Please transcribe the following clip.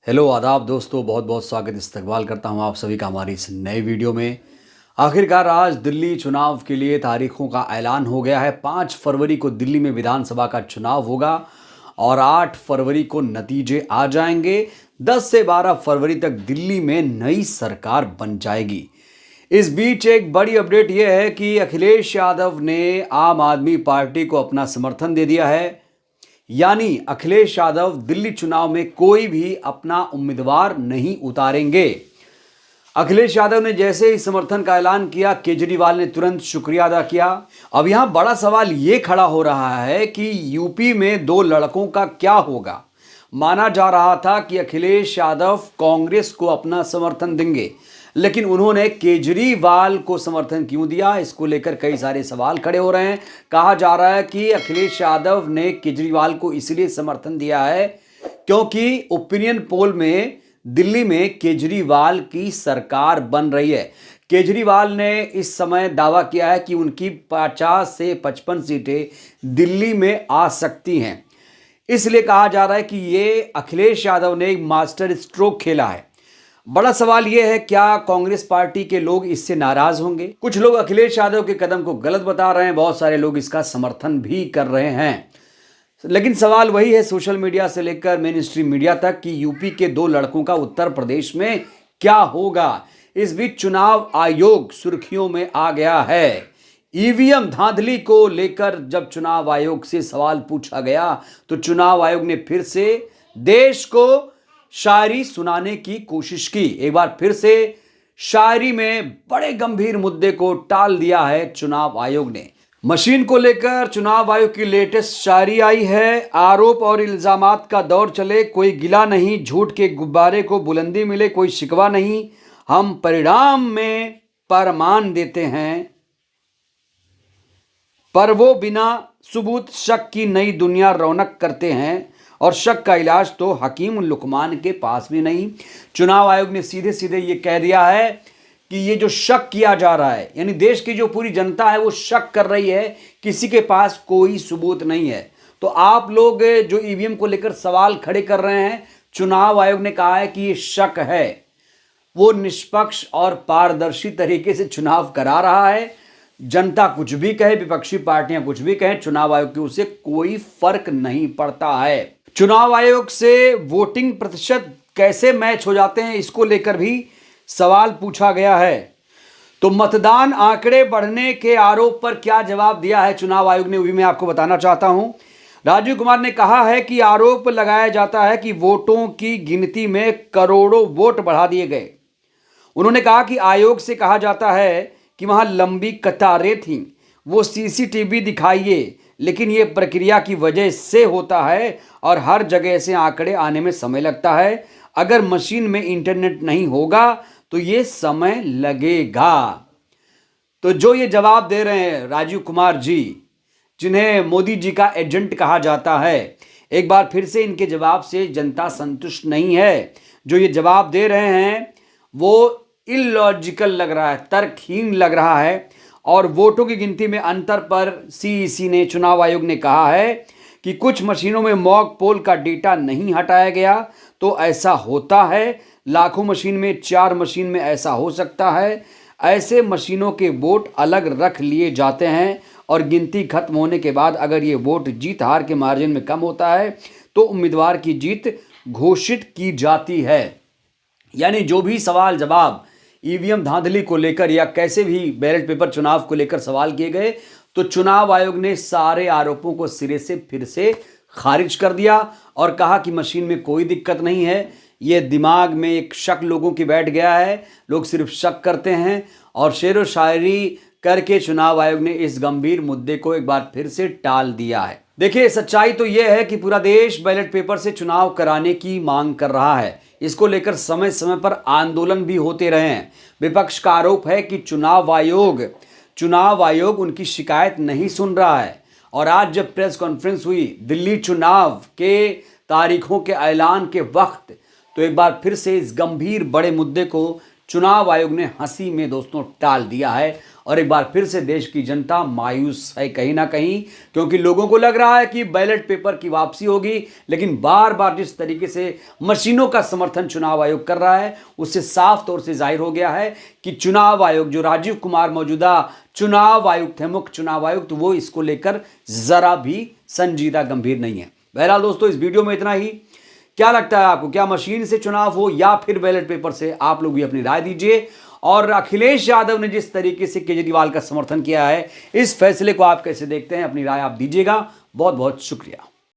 Hello आदाब दोस्तों, बहुत बहुत स्वागत इस्तकबाल करता हूं आप सभी का हमारी इस नए वीडियो में। आखिरकार आज दिल्ली चुनाव के लिए तारीखों का ऐलान हो गया है। 5 फरवरी को दिल्ली में विधानसभा का चुनाव होगा और 8 फरवरी को नतीजे आ जाएंगे। 10 से 12 फरवरी तक दिल्ली में नई सरकार बन जाएगी। इस बीच एक बड़ी अपडेट यह है कि अखिलेश यादव ने आम आदमी पार्टी को अपना समर्थन दे दिया है। यानी अखिलेश यादव दिल्ली चुनाव में कोई भी अपना उम्मीदवार नहीं उतारेंगे। अखिलेश यादव ने जैसे ही समर्थन का ऐलान किया, केजरीवाल ने तुरंत शुक्रिया अदा किया। अब यहां बड़ा सवाल यह खड़ा हो रहा है कि यूपी में 2 लड़कों का क्या होगा। माना जा रहा था कि अखिलेश यादव कांग्रेस को अपना समर्थन देंगे, लेकिन उन्होंने केजरीवाल को समर्थन क्यों दिया, इसको लेकर कई सारे सवाल खड़े हो रहे हैं। कहा जा रहा है कि अखिलेश यादव ने केजरीवाल को इसलिए समर्थन दिया है क्योंकि ओपिनियन पोल में दिल्ली में केजरीवाल की सरकार बन रही है। केजरीवाल ने इस समय दावा किया है कि उनकी 50 से 55 सीटें दिल्ली में आ सकती हैं। इसलिए कहा जा रहा है कि ये अखिलेश यादव ने एक मास्टर स्ट्रोक खेला है। बड़ा सवाल यह है, क्या कांग्रेस पार्टी के लोग इससे नाराज होंगे? कुछ लोग अखिलेश यादव के कदम को गलत बता रहे हैं, बहुत सारे लोग इसका समर्थन भी कर रहे हैं। लेकिन सवाल वही है, सोशल मीडिया से लेकर मेन स्ट्रीम मीडिया तक, कि यूपी के 2 लड़कों का उत्तर प्रदेश में क्या होगा। इस बीच चुनाव आयोग सुर्खियों में आ गया है। ईवीएम धांधली को लेकर जब चुनाव आयोग से सवाल पूछा गया तो चुनाव आयोग ने फिर से देश को शायरी सुनाने की कोशिश की। एक बार फिर से शायरी में बड़े गंभीर मुद्दे को टाल दिया है चुनाव आयोग ने। मशीन को लेकर चुनाव आयोग की लेटेस्ट शायरी आई है। आरोप और इल्जामात का दौर चले, कोई गिला नहीं, झूठ के गुब्बारे को बुलंदी मिले, कोई शिकवा नहीं, हम परिणाम में परमान देते हैं, पर वो बिना सबूत शक की नई दुनिया रौनक करते हैं, और शक का इलाज तो हकीम लुकमान के पास भी नहीं। चुनाव आयोग ने सीधे सीधे ये कह दिया है कि ये जो शक किया जा रहा है, यानी देश की जो पूरी जनता है वो शक कर रही है, किसी के पास कोई सबूत नहीं है। तो आप लोग जो ईवीएम को लेकर सवाल खड़े कर रहे हैं, चुनाव आयोग ने कहा है कि ये शक है, वो निष्पक्ष और पारदर्शी तरीके से चुनाव करा रहा है। जनता कुछ भी कहे, विपक्षी पार्टियां कुछ भी कहें, चुनाव आयोग की उससे कोई फर्क नहीं पड़ता है। चुनाव आयोग से वोटिंग प्रतिशत कैसे मैच हो जाते हैं, इसको लेकर भी सवाल पूछा गया है। तो मतदान आंकड़े बढ़ने के आरोप पर क्या जवाब दिया है चुनाव आयोग ने, वो भी मैं आपको बताना चाहता हूं। राजीव कुमार ने कहा है कि आरोप लगाया जाता है कि वोटों की गिनती में करोड़ों वोट बढ़ा दिए गए। उन्होंने कहा कि आयोग से कहा जाता है कि वहां लंबी कतारें थीं, वो सीसीटीवी दिखाइए, लेकिन ये प्रक्रिया की वजह से होता है और हर जगह से आंकड़े आने में समय लगता है। अगर मशीन में इंटरनेट नहीं होगा तो ये समय लगेगा। तो जो ये जवाब दे रहे हैं राजीव कुमार जी, जिन्हें मोदी जी का एजेंट कहा जाता है, एक बार फिर से इनके जवाब से जनता संतुष्ट नहीं है। जो ये जवाब दे रहे हैं वो इलॉजिकल लग रहा है, तर्कहीन लग रहा है। और वोटों की गिनती में अंतर पर सीईसी ने, चुनाव आयोग ने कहा है कि कुछ मशीनों में मॉक पोल का डेटा नहीं हटाया गया, तो ऐसा होता है। लाखों मशीन में 4 मशीन में ऐसा हो सकता है। ऐसे मशीनों के वोट अलग रख लिए जाते हैं और गिनती खत्म होने के बाद अगर ये वोट जीत हार के मार्जिन में कम होता है तो उम्मीदवार की जीत घोषित की जाती है। यानी जो भी सवाल जवाब ईवीएम धांधली को लेकर या कैसे भी बैलेट पेपर चुनाव को लेकर सवाल किए गए, तो चुनाव आयोग ने सारे आरोपों को सिरे से फिर से खारिज कर दिया और कहा कि मशीन में कोई दिक्कत नहीं है, ये दिमाग में एक शक लोगों की बैठ गया है, लोग सिर्फ शक करते हैं। और शेर व शायरी करके चुनाव आयोग ने इस गंभीर मुद्दे को एक बार फिर से टाल दिया है। देखिए, सच्चाई तो यह है कि पूरा देश बैलेट पेपर से चुनाव कराने की मांग कर रहा है। इसको लेकर समय समय पर आंदोलन भी होते रहे हैं। विपक्ष का आरोप है कि चुनाव आयोग उनकी शिकायत नहीं सुन रहा है। और आज जब प्रेस कॉन्फ्रेंस हुई दिल्ली चुनाव के तारीखों के ऐलान के वक्त, तो एक बार फिर से इस गंभीर बड़े मुद्दे को चुनाव आयोग ने हंसी में दोस्तों टाल दिया है। और एक बार फिर से देश की जनता मायूस है कहीं ना कहीं, क्योंकि लोगों को लग रहा है कि बैलेट पेपर की वापसी होगी, लेकिन बार बार जिस तरीके से मशीनों का समर्थन चुनाव आयोग कर रहा है, उससे साफ तौर से जाहिर हो गया है कि चुनाव आयोग, जो राजीव कुमार मौजूदा चुनाव आयुक्त है, मुख्य चुनाव आयुक्त, वो इसको लेकर जरा भी संजीदा गंभीर नहीं है। बहरहाल दोस्तों, इस वीडियो में इतना ही। क्या लगता है आपको, क्या मशीन से चुनाव हो या फिर बैलेट पेपर से? आप लोग भी अपनी राय दीजिए। और अखिलेश यादव ने जिस तरीके से केजरीवाल का समर्थन किया है, इस फैसले को आप कैसे देखते हैं? अपनी राय आप दीजिएगा। बहुत बहुत शुक्रिया।